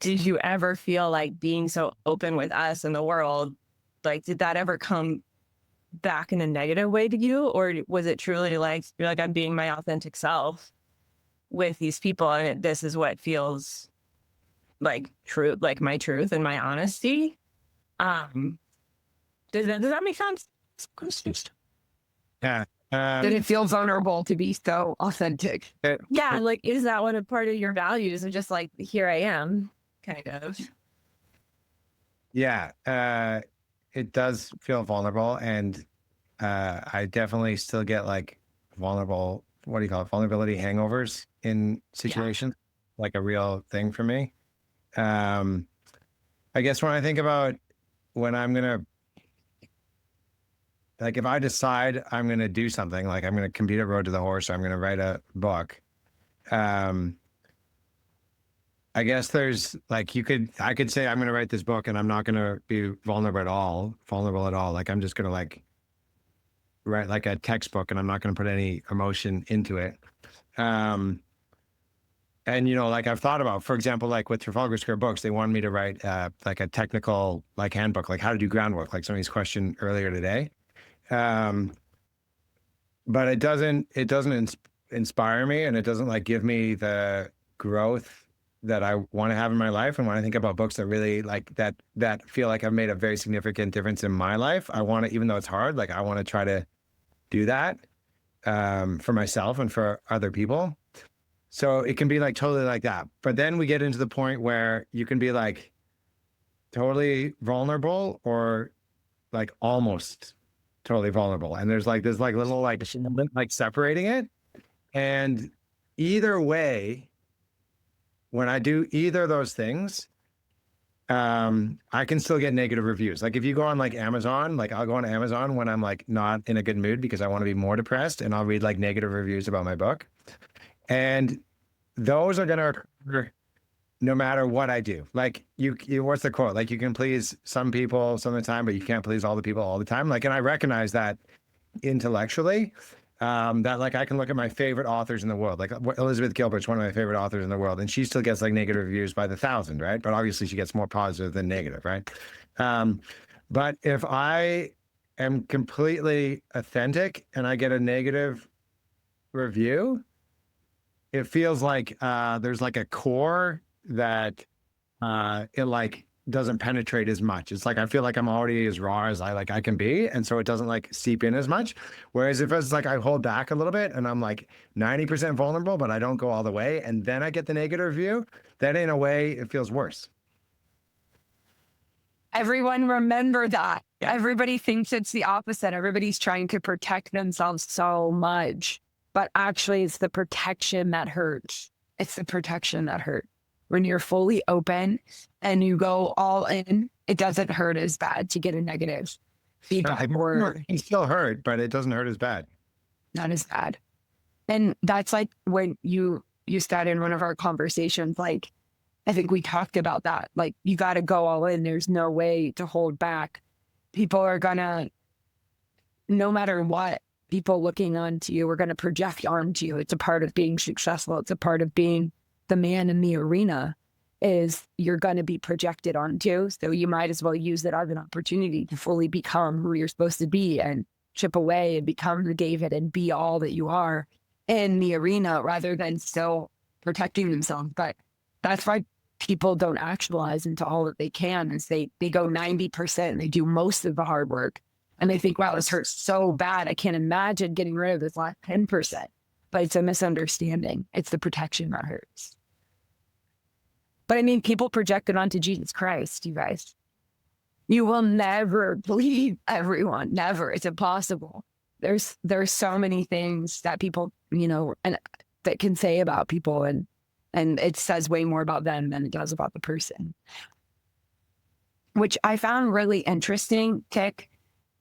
did you ever feel like being so open with us and the world, like, did that ever come back in a negative way to you? Or was it truly like, you're like, I'm being my authentic self with these people and this is what feels like true, like my truth and my honesty? Does that make sense? Yeah. Did it feel vulnerable to be so authentic? Yeah, like, is that one a part of your values? Or just like, here I am, kind of? Yeah. It does feel vulnerable. And I definitely still get like vulnerable, what do you call it? Vulnerability hangovers in situations, like a real thing for me. I guess when I think about when I'm going to, like if I decide I'm going to do something, like I'm going to compete at Road to the Horse, or I'm going to write a book. I guess there's like, I could say I'm going to write this book and I'm not going to be vulnerable at all. Like I'm just going to like write like a textbook and I'm not going to put any emotion into it. And you know, like I've thought about, for example, like with Trafalgar Square Books, they wanted me to write like a technical like handbook, like how to do groundwork, like somebody's question earlier today. But it doesn't inspire me, and it doesn't like give me the growth that I want to have in my life. And when I think about books that really like that feel like I've made a very significant difference in my life, I want to, even though it's hard, like I want to try to do that for myself and for other people. So it can be like totally like that. But then we get into the point where you can be like totally vulnerable or like almost totally vulnerable. And there's like little like separating it. And either way, when I do either of those things, I can still get negative reviews. Like if you go on like Amazon, like I'll go on Amazon when I'm like not in a good mood because I want to be more depressed, and I'll read like negative reviews about my book. And those are going to occur no matter what I do. Like you, what's the quote? Like you can please some people some of the time, but you can't please all the people all the time. Like, and I recognize that intellectually, that like I can look at my favorite authors in the world. Like Elizabeth Gilbert's one of my favorite authors in the world, and she still gets like negative reviews by the 1,000, right? But obviously she gets more positive than negative, right? But if I am completely authentic and I get a negative review, it feels like there's like a core that it like doesn't penetrate as much. It's like I feel like I'm already as raw as I can be, and so it doesn't like seep in as much. Whereas if it's like I hold back a little bit and I'm like 90% vulnerable, but I don't go all the way, and then I get the negative review, then in a way it feels worse. Everyone remember that. Everybody thinks it's the opposite. Everybody's trying to protect themselves so much, but actually it's the protection that hurts. It's the protection that hurts. When you're fully open and you go all in, it doesn't hurt as bad to get a negative feedback. It still hurt, but it doesn't hurt as bad. Not as bad. And that's like when you started in one of our conversations, like, I think we talked about that. Like, you got to go all in. There's no way to hold back. People are gonna, no matter what, people looking onto you are going to project onto you. It's a part of being successful. It's a part of being the man in the arena, is you're going to be projected onto. So you might as well use it as an opportunity to fully become who you're supposed to be and chip away and become the David and be all that you are in the arena, rather than still protecting themselves. But that's why people don't actualize into all that they can, is they go 90% and they do most of the hard work. And they think, wow, this hurts so bad. I can't imagine getting rid of this last 10%. But it's a misunderstanding. It's the protection that hurts. But I mean, people project it onto Jesus Christ, you guys. You will never bleed everyone. Never. It's impossible. There's so many things that people, and that can say about people, and it says way more about them than it does about the person. Which I found really interesting, Tik,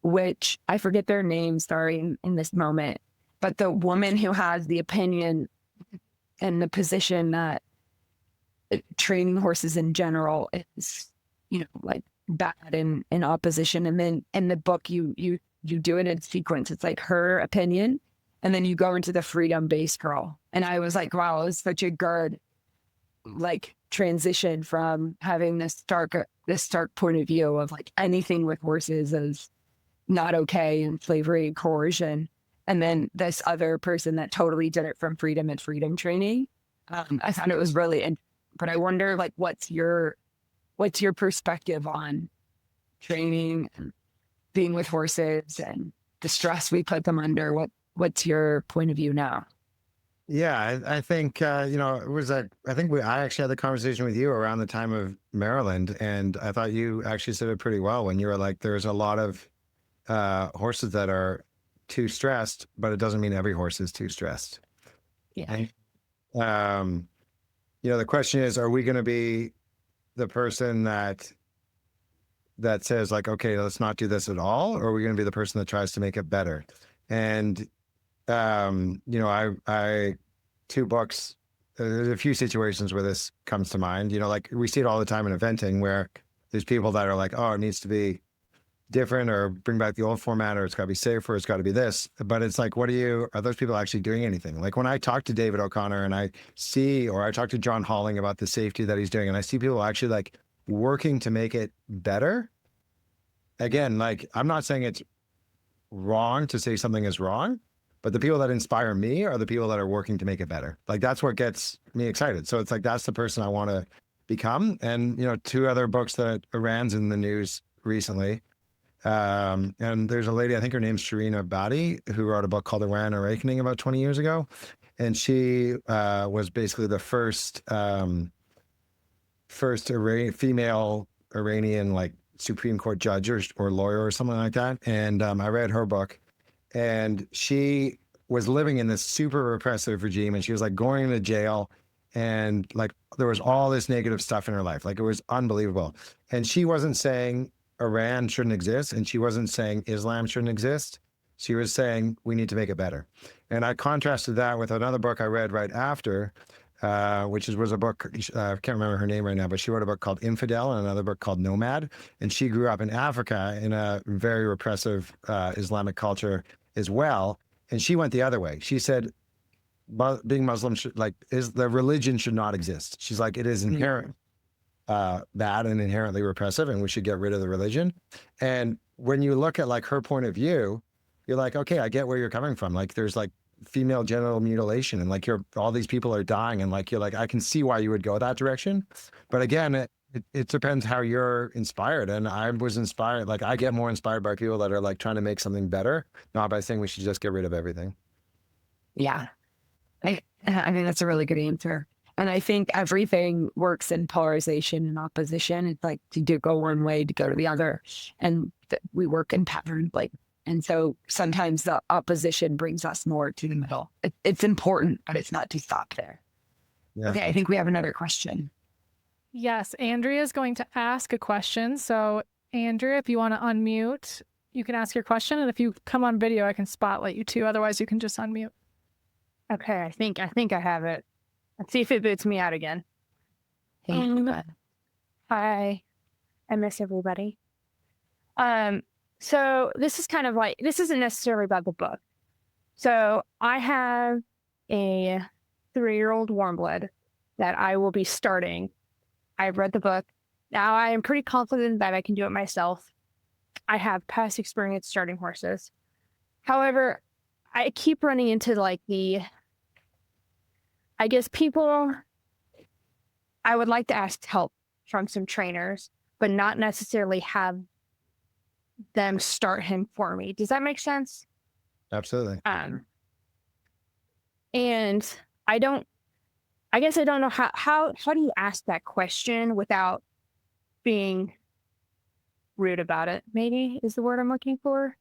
which I forget their name, sorry, in this moment, but the woman who has the opinion and the position that training horses in general is, like bad in opposition. And then in the book, you do it in sequence. It's like her opinion, and then you go into the freedom-based girl. And I was like, wow, it's such a good, like, transition from having this stark point of view of like anything with horses is not okay, and slavery and coercion. And then this other person that totally did it from freedom and freedom training. I thought it was really, but I wonder, like, what's your perspective on training and being with horses and the stress we put them under? What's your point of view now? Yeah, I think, it was I think I actually had the conversation with you around the time of Maryland, and I thought you actually said it pretty well when you were like, there's a lot of horses that are too stressed, but it doesn't mean every horse is too stressed. Yeah. The question is, are we going to be the person that says like, okay, let's not do this at all, or are we going to be the person that tries to make it better? And I two books, there's a few situations where this comes to mind, like we see it all the time in eventing where there's people that are like, oh, it needs to be different, or bring back the old format, or it's got to be safer, it's got to be this. But it's like, are those people actually doing anything? Like when I talk to David O'Connor and I talk to John Halling about the safety that he's doing, and I see people actually like working to make it better. Again, like, I'm not saying it's wrong to say something is wrong, but the people that inspire me are the people that are working to make it better. Like, that's what gets me excited. So it's like, that's the person I want to become. And, two other books that Iran's in the news recently. And there's a lady, I think her name's Sharina Badi, who wrote a book called Iran Awakening about 20 years ago. And she was basically the first female Iranian, like, Supreme Court judge or lawyer or something like that. And I read her book. And she was living in this super repressive regime, and she was like going to jail, and like there was all this negative stuff in her life. Like, it was unbelievable. And she wasn't saying Iran shouldn't exist, and she wasn't saying Islam shouldn't exist. She was saying we need to make it better. And I contrasted that with another book I read right after, which was a book, I can't remember her name right now, but she wrote a book called Infidel and another book called Nomad. And she grew up in Africa in a very repressive Islamic culture as well. And she went the other way. She said, being Muslim, the religion should not exist. She's like, it is inherent bad and inherently repressive, and we should get rid of the religion. And when you look at like her point of view, you're like, okay, I get where you're coming from. Like, there's like female genital mutilation, and like all these people are dying, and like you're like, I can see why you would go that direction. But again, it depends how you're inspired. And I was inspired, like I get more inspired by people that are like trying to make something better, not by saying we should just get rid of everything. Yeah. I think that's a really good answer. And I think everything works in polarization and opposition. It's like to go one way, to go to the other. And we work in patterns, and so sometimes the opposition brings us more to the middle. It's important, but it's not to stop there. Yeah. Okay, I think we have another question. Yes, Andrea is going to ask a question. So, Andrea, if you want to unmute, you can ask your question. And if you come on video, I can spotlight you too. Otherwise, you can just unmute. Okay, I think I have it. Let's see if it boots me out again. Hey. Hi, I miss everybody. So this is kind of like, this isn't necessarily about the book. So I have a 3-year-old warm blood that I will be starting. I've read the book. Now I am pretty confident that I can do it myself. I have past experience starting horses. However, I keep running into like I guess people, I would like to ask help from some trainers, but not necessarily have them start him for me. Does that make sense? Absolutely. And I guess I don't know how do you ask that question without being rude about it, maybe is the word I'm looking for.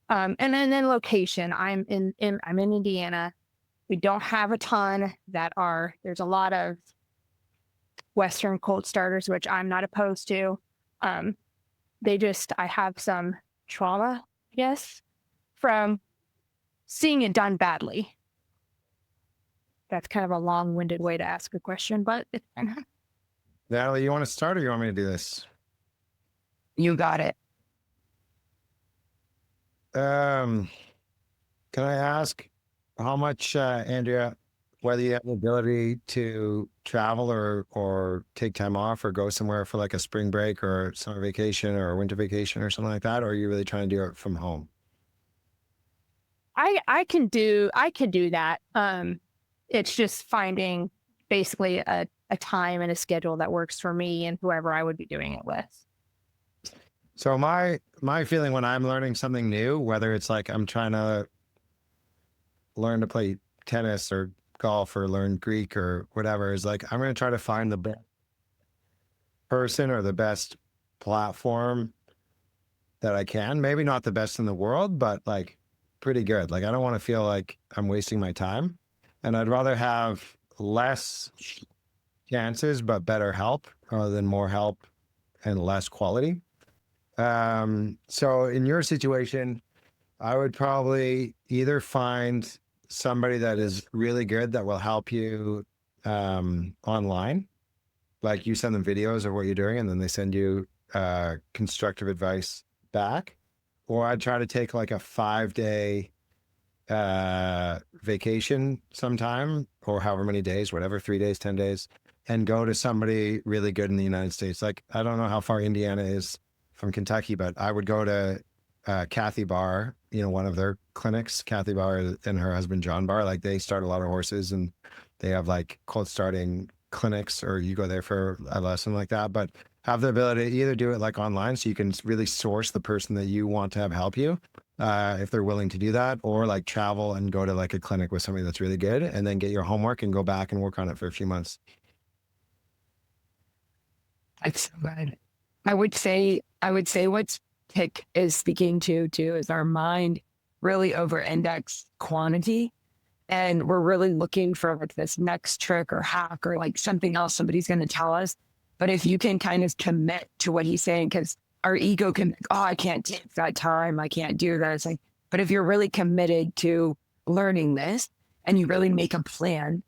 And then location. I'm in Indiana. We don't have a ton there's a lot of Western cold starters, which I'm not opposed to. I have some trauma, I guess, from seeing it done badly. That's kind of a long-winded way to ask a question, but it's fine. Natalie, you want to start or you want me to do this? You got it. Can I ask how much, Andrea, whether you have the ability to travel or take time off or go somewhere for like a spring break or summer vacation or a winter vacation or something like that, or are you really trying to do it from home? I can do that. It's just finding basically a time and a schedule that works for me and whoever I would be doing it with. So my feeling when I'm learning something new, whether it's like I'm trying to learn to play tennis or golf or learn Greek or whatever, is like I'm going to try to find the best person or the best platform that I can. Maybe not the best in the world, but like pretty good. Like I don't want to feel like I'm wasting my time, and I'd rather have less chances but better help rather than more help and less quality. So in your situation, I would probably either find somebody that is really good that will help you online, like you send them videos of what you're doing and then they send you constructive advice back, or I'd try to take like a 5-day vacation sometime, or however many days, whatever, 3 days, 10 days, and go to somebody really good in the United States. Like, I don't know how far Indiana is from Kentucky, but I would go to Kathy Barr, one of their clinics. Kathy Barr and her husband, John Barr, like they start a lot of horses and they have like cold starting clinics, or you go there for a lesson like that, but have the ability to either do it like online so you can really source the person that you want to have help you, if they're willing to do that, or like travel and go to like a clinic with somebody that's really good and then get your homework and go back and work on it for a few months. That's so good. I would say what's Tik is speaking to too is our mind really over-index quantity, and we're really looking for like this next trick or hack or like something else somebody's going to tell us. But if you can kind of commit to what he's saying, because our ego can, I can't take that time, I can't do that. It's like, but if you're really committed to learning this and you really make a plan,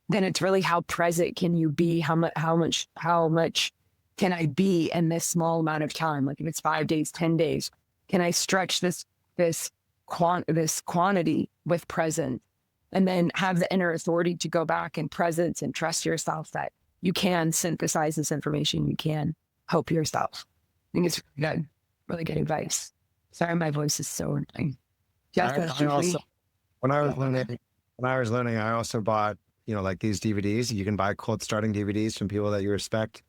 then it's really how present can you be? How much can I be in this small amount of time? Like if it's 5 days, 10 days, can I stretch this quantity with presence, and then have the inner authority to go back and presence and trust yourself that you can synthesize this information. You can help yourself. I think it's really good advice. Sorry, my voice is so annoying. When I was learning, I also bought, like these DVDs. You can buy cold starting DVDs from people that you respect.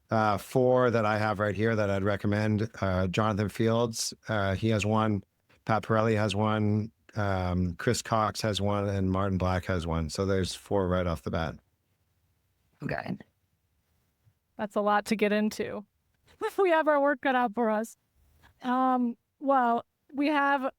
4 that I have right here that I'd recommend. Jonathan Fields, he has one. Pat Pirelli has one. Chris Cox has one, and Martin Black has one. So there's 4 right off the bat. Okay. That's a lot to get into. We have our work cut out for us. Well, we have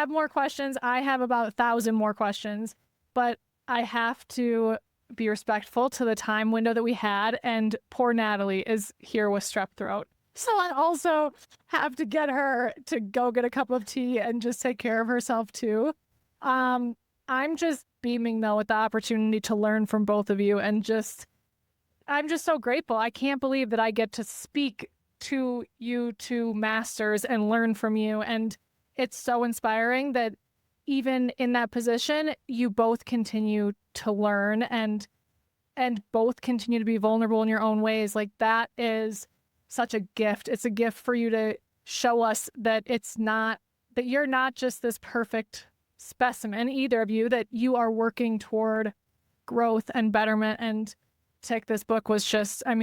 more questions. I have about 1,000 more questions, but I have to be respectful to the time window that we had, and poor Natalie is here with strep throat. So I also have to get her to go get a cup of tea and just take care of herself too. I'm just beaming though with the opportunity to learn from both of you, and I'm just so grateful. I can't believe that I get to speak to you two masters and learn from you. And it's so inspiring that even in that position, you both continue to learn and both continue to be vulnerable in your own ways. Like that is such a gift. It's a gift for you to show us that that you're not just this perfect specimen, either of you, that you are working toward growth and betterment. And Tik, this book was just, I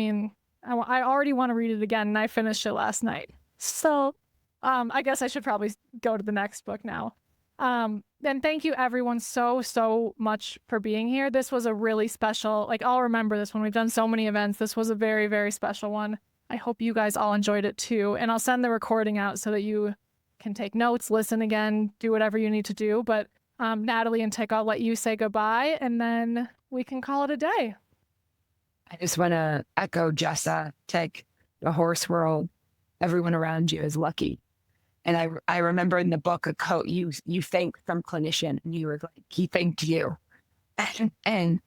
already want to read it again, and I finished it last night. So I guess I should probably go to the next book now. And thank you everyone so much for being here. This was a really special, like I'll remember this one. We've done so many events. This was a very, very special one. I hope you guys all enjoyed it too. And I'll send the recording out so that you can take notes, listen again, do whatever you need to do. But Natalie and Tik, I'll let you say goodbye and then we can call it a day. I just want to echo Jessa, Tik, the horse world. Everyone around you is lucky. And I remember in the book a quote you thanked some clinician, and you were like, he thanked you. And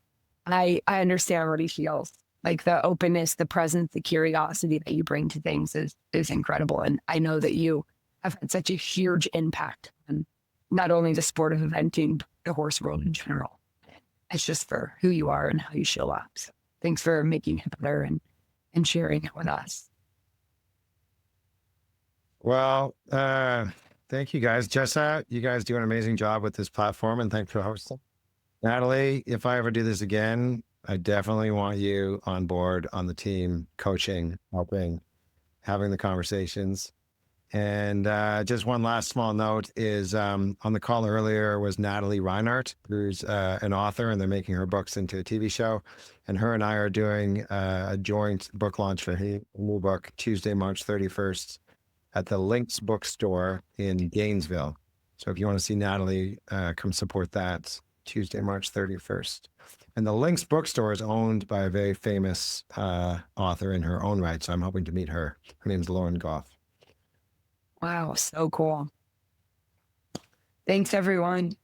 I understand what he feels. Like the openness, the presence, the curiosity that you bring to things is incredible. And I know that you have had such a huge impact on not only the sport of eventing, but the horse world in general. It's just for who you are and how you show up. So thanks for making it better and sharing it with us. Well, thank you guys. Jessa, you guys do an amazing job with this platform, and thanks for hosting. Natalie, if I ever do this again, I definitely want you on board on the team, coaching, helping, having the conversations. And just one last small note is on the call earlier was Natalie Reinhardt, who's an author, and they're making her books into a TV show. And her and I are doing a joint book launch for her new book Tuesday, March 31st at the Lynx bookstore in Gainesville. So if you want to see Natalie, come support that Tuesday, March 31st. And the Lynx bookstore is owned by a very famous author in her own right. So I'm hoping to meet her. Her name's Lauren Goff. Wow, so cool. Thanks, everyone.